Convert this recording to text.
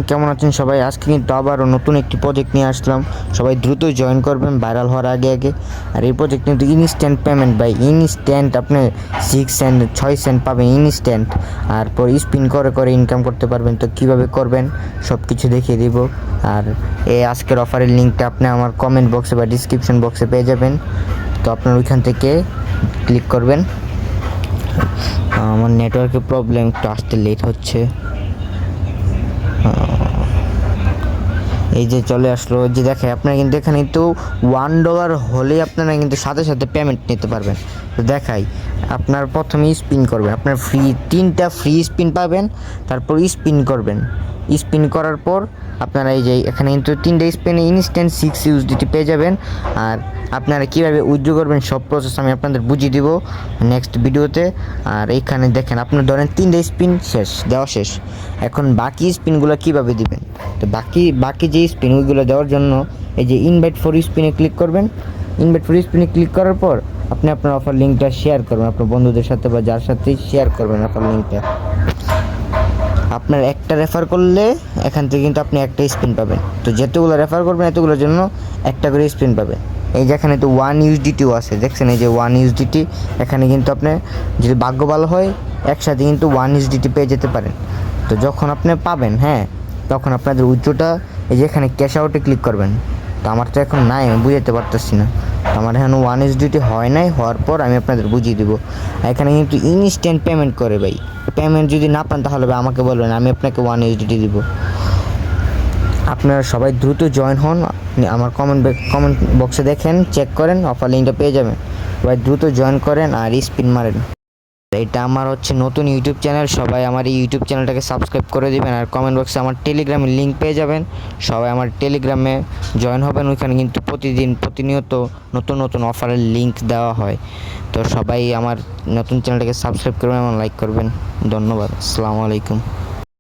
কেমন আছেন সবাই? আজকে কিন্তু আবারও নতুন একটি প্রজেক্ট নিয়ে আসলাম। সবাই দ্রুত জয়েন করবেন ভাইরাল হওয়ার আগে আগে। আর এই প্রজেক্ট কিন্তু ইনস্ট্যান্ট পেমেন্ট ভাই, ইনস্ট্যান্ট আপনি 6 সেন্ট 6 সেন্ট পাবেন ইনস্ট্যান্ট। আর পর স্পিন করে করে ইনকাম করতে পারবেন। তো কীভাবে করবেন সব কিছু দেখিয়ে দিব। আর এই আজকের অফারের লিঙ্কটা আপনি আমার কমেন্ট বক্সে বা ডিসক্রিপশন বক্সে পেয়ে যাবেন। তো আপনার ওইখান থেকে ক্লিক করবেন। আমার নেটওয়ার্কের প্রবলেম, একটু আসতে লেট হচ্ছে। এই যে চলে আসলো, যে দেখে আপনারা কিন্তু এখানে কিন্তু $1 হলেই আপনারা কিন্তু সাথে সাথে পেমেন্ট নিতে পারবেন। তো দেখাই, আপনার প্রথমে স্পিন করবেন, আপনার তিনটা ফ্রি স্পিন পাবেন। তারপর স্পিন করবেন, স্পিন করার পর আপনারা এই যে এখানে কিন্তু 3টা স্পিনে ইনস্ট্যান্ট 6 USDT পেয়ে যাবেন। আর আপনারা কীভাবে উইথড্র করবেন সব প্রসেস আমি আপনাদের বুঝিয়ে দিব নেক্সট ভিডিওতে। আর এইখানে দেখেন, আপনার ধরেন 3টা স্পিন দেওয়া শেষ। এখন বাকি স্পিনগুলো কীভাবে দিবেন? তো বাকি যে স্পিন ওইগুলো দেওয়ার জন্য এই যে ইনভাইট ফর স্পিনে ক্লিক করবেন। ইনভাইট ফর স্পিনে ক্লিক করার পর আপনি আপনার অফার লিঙ্কটা শেয়ার করবেন আপনার বন্ধুদের সাথে বা যার সাথেই শেয়ার করবেন অফার লিঙ্কটা। আপনার একটা রেফার করলে এখান থেকে কিন্তু আপনি একটা স্পিন পাবেন। তো যতগুলো রেফার করবেন এতগুলোর জন্য একটা করে স্পিন পাবেন। এই যে এখানে তো 1 USDTও আছে, দেখছেন এই যে 1 USDT। এখানে কিন্তু আপনি যদি ভাগ্য ভালো হয় একসাথে কিন্তু 1 USDT পেয়ে যেতে পারেন। তো যখন আপনি পাবেন, হ্যাঁ, তখন আপনাদের উইথড্রটা এই যে এখানে ক্যাশ আউটে ক্লিক করবেন। তো আমার তো এখন নাই, আমি বুঝাতে পারতেছি না। তো আমার এখন 1 USDT হয় নাই, হওয়ার পর আমি আপনাদের বুঝিয়ে দেবো। এখানে কিন্তু ইনস্ট্যান্ট পেমেন্ট করে ভাই। পেমেন্ট যদি না পান তাহলে আমাকে বলবেন, আমি আপনাকে 1 USDT দিব। আপনারা সবাই দ্রুত জয়েন হন। আমার কমেন্ট বক্সে দেখেন, চেক করেন, অফার লিঙ্কটা পেয়ে যাবেন। সবাই দ্রুত জয়েন করেন আর স্পিন মারেন। এটা আমার হচ্ছে নতুন ইউটিউব চ্যানেল, সবাই আমার এই ইউটিউব চ্যানেলটাকে সাবস্ক্রাইব করে দিবেন। আর কমেন্ট বক্সে আমার টেলিগ্রামের লিঙ্ক পেয়ে যাবেন, সবাই আমার টেলিগ্রামে জয়েন হবেন। ওইখানে কিন্তু প্রতিনিয়ত নতুন নতুন অফারের লিঙ্ক দেওয়া হয়। তো সবাই আমার নতুন চ্যানেলটাকে সাবস্ক্রাইব করবেন এবং লাইক করবেন। ধন্যবাদ, আসসালামু আলাইকুম।